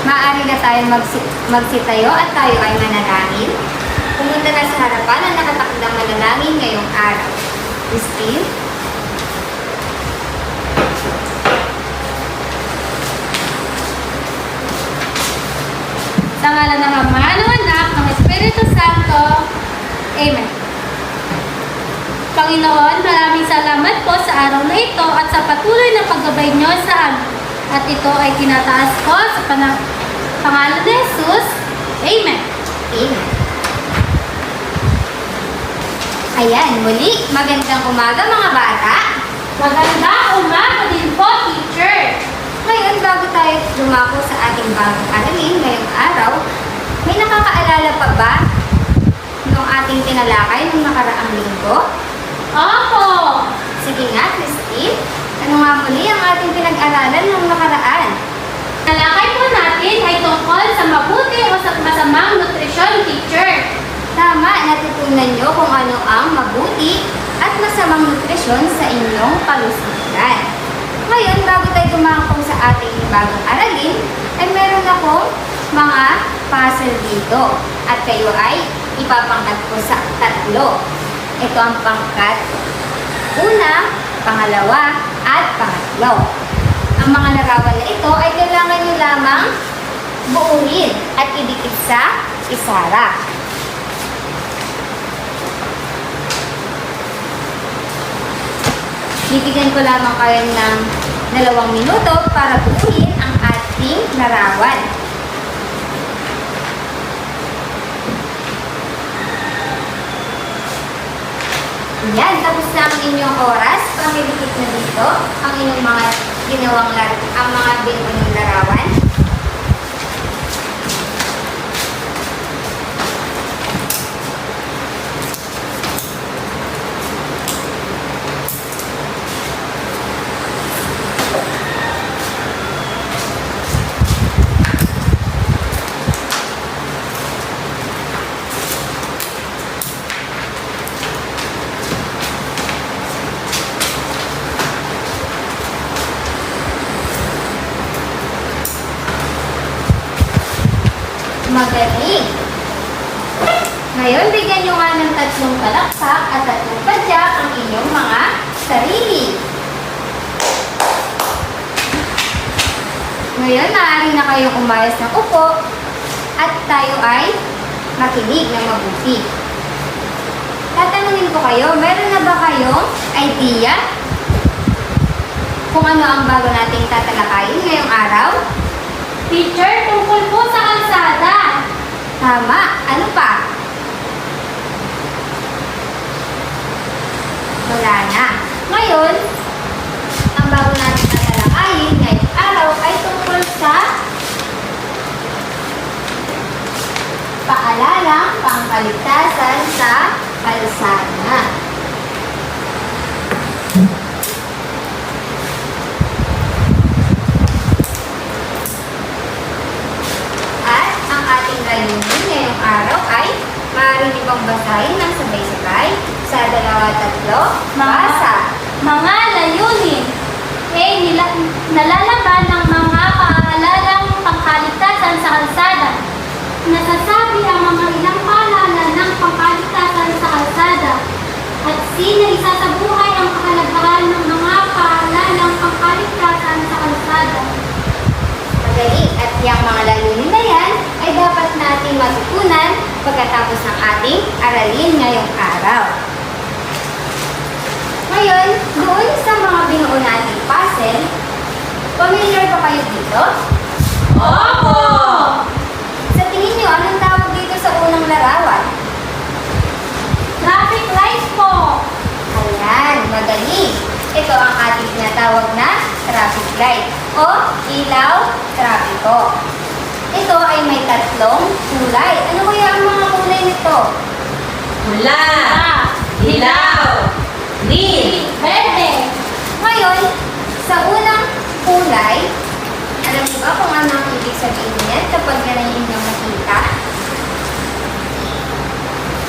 Maaari na tayo magsitayo at tayo ay manalangin. Pumunta na sa harapan ang nakatakdang manalangin ngayong araw. Christine? Sa ngalan ng Ama, ng Anak, ng Espiritu Santo. Amen. Panginoon, maraming salamat po sa araw na ito at sa patuloy na paggabay niyo sa amin. At ito ay tinataas ko sa pangalan ni Jesus. Amen. Amen. Ayan, muli, magandang umaga mga bata. Magandang umaga din po, teacher. Ngayon, bago tayo lumako sa ating bagong aralin ngayong araw, may nakakaalala pa ba nung ating tinalakay nung nakaraang linggo? Opo. Sige nga, Christine. Ano nga muli ang ating pinag-aralan nung nakaraan? Talakay po natin ay tungkol sa mabuti o sa masamang nutrisyon, teacher. Tama, natutunan nyo kung ano ang mabuti at masamang nutrisyon sa inyong kalusugan. Ngayon, bago tayo tumangkong sa ating bagong aralin, ay meron akong mga puzzle dito. At kayo ay ipapangkat ko sa 3. Ito ang pangkat una, pangalawa, at pangatlo. Ang mga larawan na ito ay kailangan nyo lamang buuin at idikit sa isara. Bibigyan ko lamang kayo ng 2 minuto para buuin ang ating larawan. Yan, tapos na ang inyong oras. Pangidikit na dito ang inyong mga ginawang ang mga binuuning larawan. Magaling! Ngayon, bigyan nyo nga ng 3 palakpak at 3 padyak ang inyong mga sarili. Ngayon, maaari na kayong umayos ng upo at tayo ay makinig ng mabuti. Tatanungin ko kayo, meron na ba kayong idea kung ano ang bago nating tatalakayin ngayong araw? Teacher, tungkol po sa kalsada. Tama. Ano pa? Wala na. Ngayon, ang bago natin tatalakayin ngayong araw ay tungkol sa paalalang pangkaligtasan sa kalsada. Layunin ngayong araw ay maaari niyo bang basahin ng sabay-sabay sa 2, 3, basa. Mga layunin ay nalalaman ng mga paalalang pangkaligtasan sa kalsada. Nasasabi ang mga ilang paalala ng pangkaligtasan sa kalsada at sinaisasabuhay ang kahalagahan ng mga paalalang pangkaligtasan sa kalsada. Magaling. At yung mga layunin na yan ay dapat natin matutunan pagkatapos ng ating aralin ngayong araw. Ngayon, doon sa mga binuo nating puzzle, familiar ba kayo dito? Opo! Sa tingin nyo, anong tawag dito sa unang larawan? Traffic light po! Ayan, magaling. Ito ang ating tinatawag na traffic light o ilaw trapiko. Ito ay may 3 kulay. Ano kaya ang mga kulay nito? Pula, dilaw, green, Verde! Ngayon, sa unang kulay, alam niyo ba kung ano ang ibig sabihin niyan kapag yan ay inyong makita?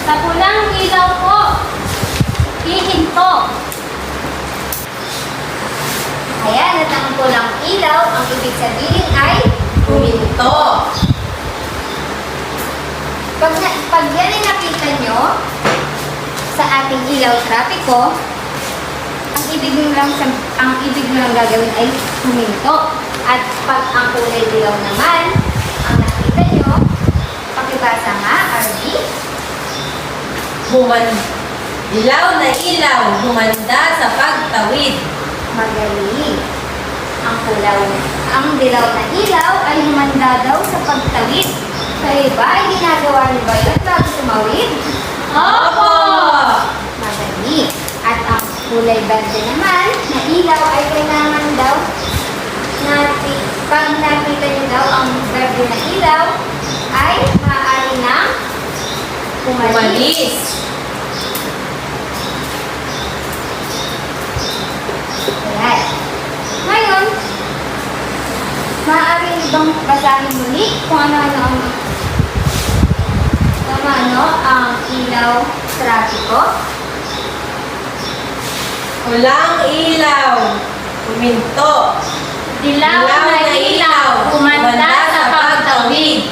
Sa pulang ilaw po, hihinto. Ayan, at ang pulang ilaw, ang ibig sabihin ay huminto. ilaw trapiko, ang ibig mo lang gagawin ay huminto. At pag ang kulay dilaw naman, ang nakita nyo, pakibasa nga, RB. Dilaw na ilaw, humanda sa pagtawid. Magaling. Ang dilaw na ilaw ay humanda daw sa pagtawid. Kayo ba ay ginagawa niyo ba yun bago tumawid? Opo! Magaling. At ang kulay berde naman na ilaw ay kailangan daw pag nakita niyo daw ang berde na ilaw ay maaari na umalis. Umalis. Ayan. Ngayon, maaari bang basahin muli kung ano-ano ang ilaw trapiko? Walang ilaw, huminto. Dilaw na ilaw, humanda sa pagtawid.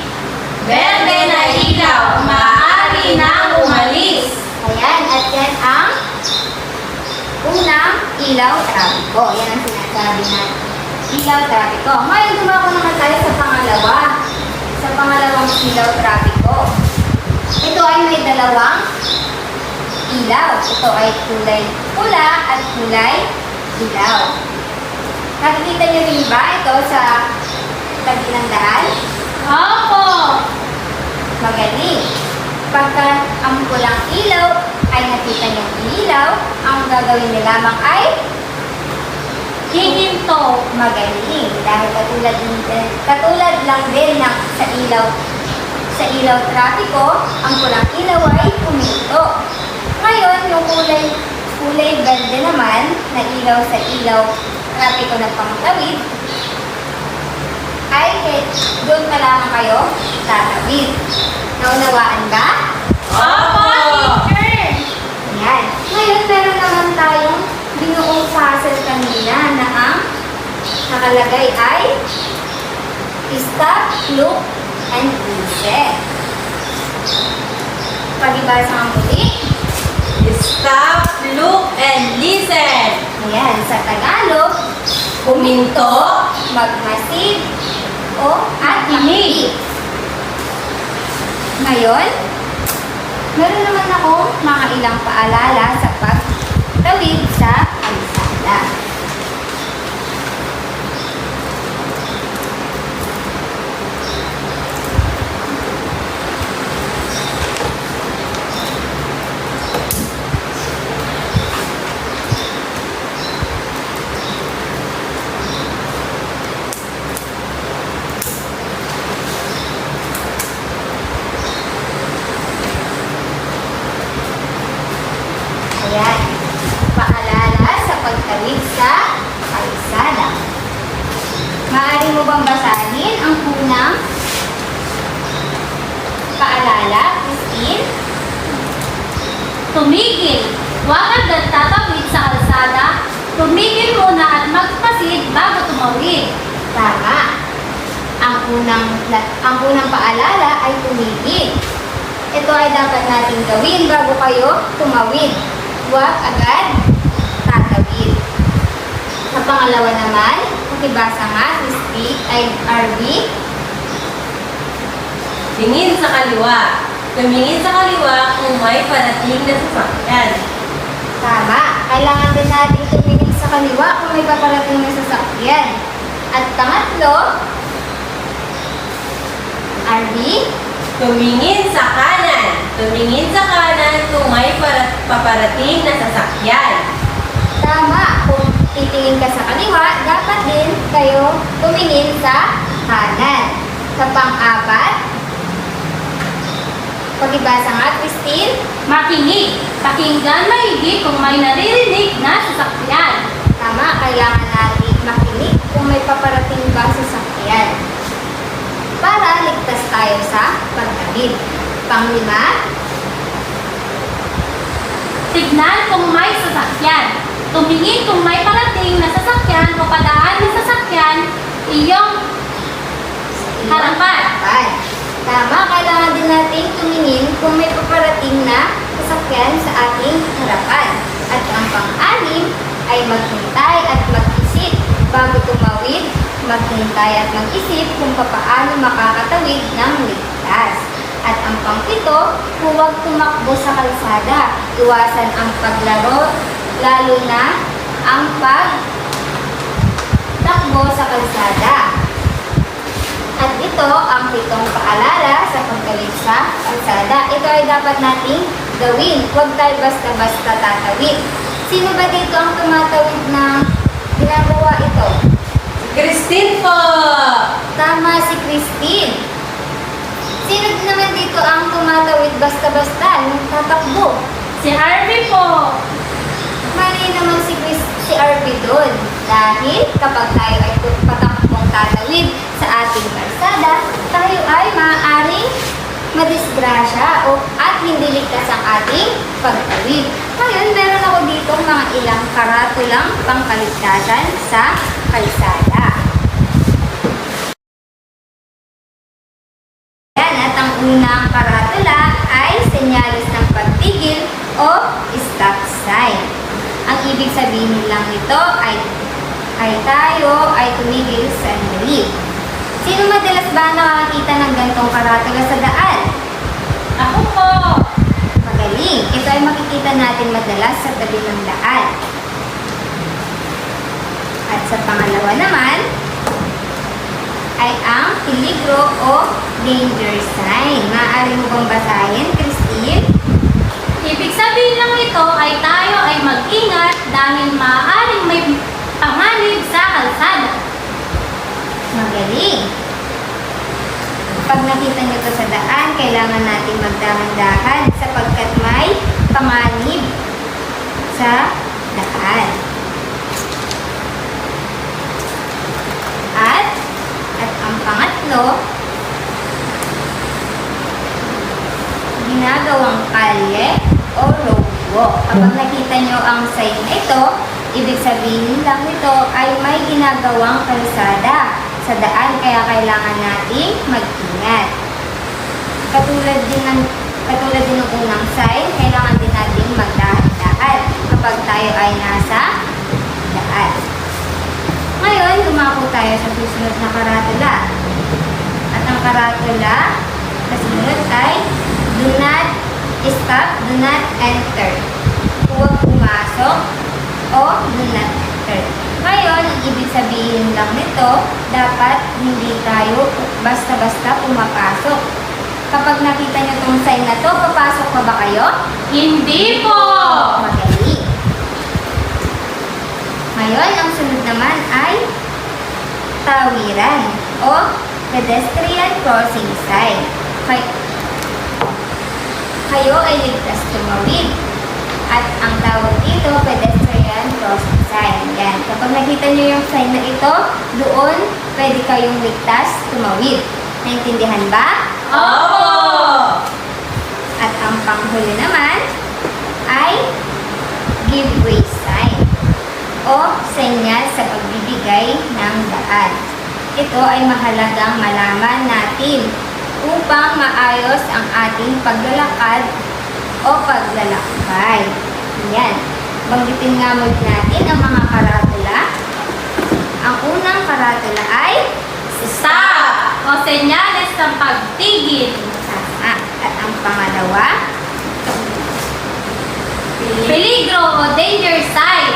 Berde na ilaw, maaari na umalis. Ayan, at yan ang unang ilaw trapiko. Yan ang sinasabi natin. Ilaw trapiko. Ngayon, dumako naman tayo sa pangalawa. Sa pangalawang ilaw trapiko. Ito ay may dalawang ilaw. Ito ay kulay pula at kulay dilaw. Nakikita niyo rin ba ito sa tabi ng daan? Opo! Magaling. Pagka ang pulang ilaw ay nakita niyong ilaw, ang gagawin niyo lamang ay Hihinto. magaling. Dahil katulad lang din ng sa ilaw trapiko, ang pulang ilaw ay huminto. Ngayon, yung kulay berde naman na ilaw sa ilaw trapiko ng pangtawid, ay doon pa lamang kayo tatawid. Naunawaan ba? Opo, teacher! Yan. Ngayon, meron naman tayong binuong puzzle kanina na ang nakalagay ay stop, look, and listen. Pagibasa nga muli. Stop, look, and listen. Ayan, sa Tagalog, Huminto, magmasid, at makinig. Ngayon, meron naman ako mga ilang paalala sa pagtawid sa kalsada. Ayan. Paalala sa pagtawid sa kalsada. Maaari mo bang basahin ang unang paalala, Christine? Tumigil. Huwag agad tatawid sa kalsada. Tumigil muna at magpasid bago tumawid. Tama. Ang unang paalala ay tumigil. Ito ay dapat natin gawin bago kayo tumawid. Huwag agad tatawid. Sa pangalawa naman, pakibasa nga, Christine, ay RB. tingin sa kaliwa. Tumingin sa kaliwa kung may parating na sasakyan. Tama. Kailangan din natin tumingin sa kaliwa kung may paparating na sasakyan. At pangatlo, RB. Tumingin sa kanan. Tumingin sa kanan kung may paparating na sasakyan. Tama. Kung titingin ka sa kaliwa, dapat din kayo tumingin sa kanan. Sa pang-apat, pakibasa nga, Christine. Makinig. Pakinggan maigi kung may naririnig na sasakyan. Tama, kailangan natin makinig kung may paparating ba sasakyan. Para ligtas tayo sa pagtawid. Panglima, Tignan kung may sasakyan. Tumingin kung may parating na sasakyan o padaan ng sasakyan iyong harapan. Tama, kailangan din natin tumingin kung may paparating na sasakyan sa ating harapan. At ang pang-anim ay maghintay at mag-isip bago tumawid, maghintay at mag-isip kung papaano makakatawid ng ligtas. At ang pang-pito, huwag tumakbo sa kalsada. Iwasan ang paglaro, lalo na ang pagtakbo sa kalsada. At ito ang 7 paalala sa pagtawid sa kalsada. Ito ay dapat nating gawin. Huwag tayo basta-basta tatawid. Sino ba dito ang tumatawid na ginagawa ito? Christine po! Tama si Christine. Sino din naman dito ang tumatawid basta-basta nung tatakbo? Si Harvey po. Mali naman si Arby doon. Dahil kapag tayo ay patakbong tatawid sa ating kalsada, tayo ay maaaring madisgrasya at hindi ligtas ang ating pagtawid. Ngayon, meron ako dito mga ilang karatulang pangkaligtasan sa kalsada. Yan, at ang unang karatula ay senyalis ng pagtigil o stop sign. Ang ibig sabihin lang nito ay tayo ay tumigil sa sandali. Sino madalas ba nakakita ng gantong karatula sa daan? Ako po. Magaling. Ito ay makikita natin madalas sa tabi ng daan. At sa pangalawa naman ay ang peligro o danger sign. Maaari mo bang basahin, Christine? Ibig sabihin lang ito ay tayo ay mag-ingat dahil maaaring may panganib sa kalsada. Magaling. Pag nakita nyo ito sa daan, kailangan natin magdahan-dahan sapagkat may panganib sa daan. At ang pangatlo, ginagawang kalye o roadwalk. Kapag nakita nyo ang sign na ito, ibig sabihin lang nito ay may ginagawang kalsada sa daan, kaya kailangan nating mag-ingat. Katulad din ng unang sign, kailangan din nating magdahan-dahan kapag tayo ay nasa daan. Ngayon, lumako tayo sa susunod na karatula. At ang karatula kasunod ay do not stop, do not enter. Huwag pumasok o do not enter. Ngayon, ang ibig sabihin lang nito, dapat hindi tayo basta-basta pumapasok. Kapag nakita nyo itong sign na to, papasok pa ba kayo? Hindi po. Magaling. Ngayon, ang sunod naman ay tawiran o pedestrian crossing sign. Kayo ay ligtas tumawid. At ang tawag dito, pedestrian crossing sign. Yan. Kapag nakita nyo yung sign na ito, doon pwede kayong ligtas tumawid. Naintindihan ba? Opo! At ang panghuli naman ay give way sign o senyas sa pagbibigay ng daan. Ito ay mahalagang malaman natin upang maayos ang ating paglalakad o paglalakbay. Yan. Banggitin nga muna natin ang mga karatula. Ang unang karatula ay Stop o senyales ng pagtigil. tama. At ang pangalawa, Peligro o danger sign.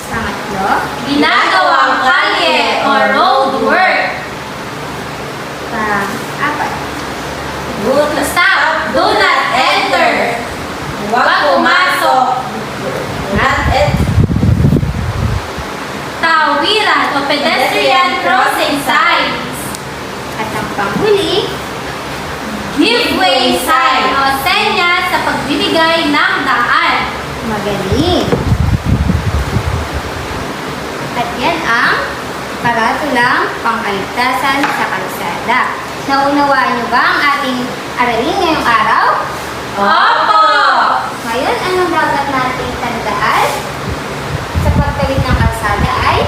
pangatlo, Ginagawang kalye o road work. pang-apat, Stop. Do not enter. Huwag pumasok. Not it. Tawiran o pedestrian crossing signs. at ang panghuli, Give way sign o senyas sa pagbibigay ng daan. magaling. At yan ang karatulang pangkaligtasan sa kalsada. Naunawaan niyo ba ang ating aralin ngayong araw? Opo! Ngayon, anong dapat nating tandaan sa pagtawid ng kalsada ay?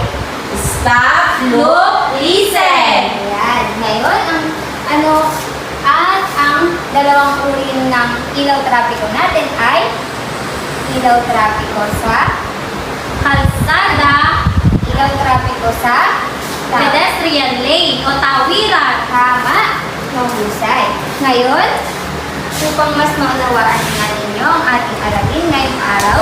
Stop, look, listen. Ayan. Ngayon, ang dalawang uri ng ilaw trapiko natin ay ilaw trapiko sa Kalsada, ilaw trapiko sa pedestrian lane o tawiran. tama, mahusay. Ngayon, upang mas maunawaan nga ninyo ang ating aralin ngayong araw,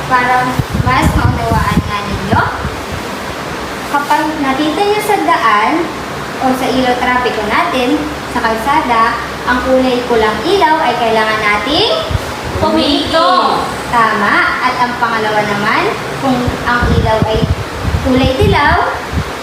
para mas maunawaan nga ninyo, kapag nakita nyo sa daan o sa ilaw trapiko natin, sa kalsada, ang kulay pulang ilaw ay kailangan nating Huminto. tama. At ang pangalawa naman, kung ang ilaw ay kulay dilaw,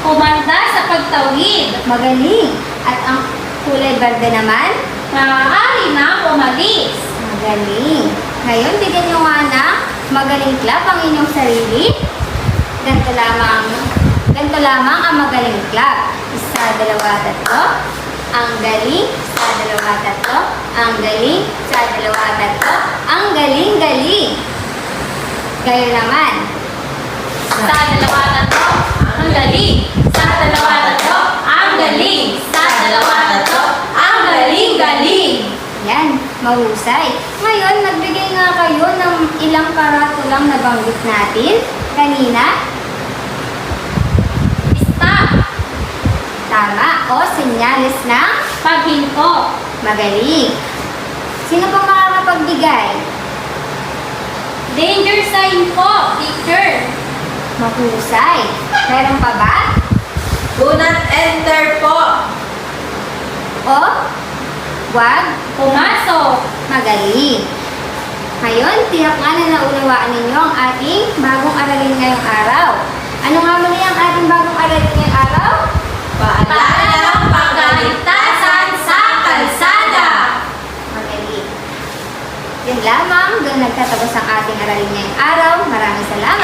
Kumanda sa pagtawid. magaling. At ang kulay berde naman, Maaari na umalis. magaling. Ngayon, bigyan nyo nga ng magaling clap ang inyong sarili. Ganito lamang ang magaling clap. Isa, dalawa, tatlo. Ang galing. Isa, dalawa, tatlo. Ang galing. Isa, dalawa, tatlo. Ang galing-galing. Kayo naman. Sa dalawa, tatlo, ang galing. Sa dalawa, tatlo, ang galing. Sa dalawa, tatlo, ang galing-galing. Yan, mahusay. Ngayon, nagbigay nga kayo ng ilang karatulang nabanggit natin kanina. Stop. Tama. O, senyales ng Paghinto. magaling. Sino pa makakapagbigay? Danger sign po, teacher. Mahusay. Meron pa ba? Do not enter po. O, wag. Pumasok. Magaling. Ngayon, tiyak nga na naunawaan ninyo ang ating bagong aralin ngayong araw. Ano nga muli ang ating bagong aralin ngayong araw? Paalalang pagkaligtasan sa kalsada. Magaling. Yan lamang, doon nagtatapos ang ating aralin ngayong araw. Maraming salamat.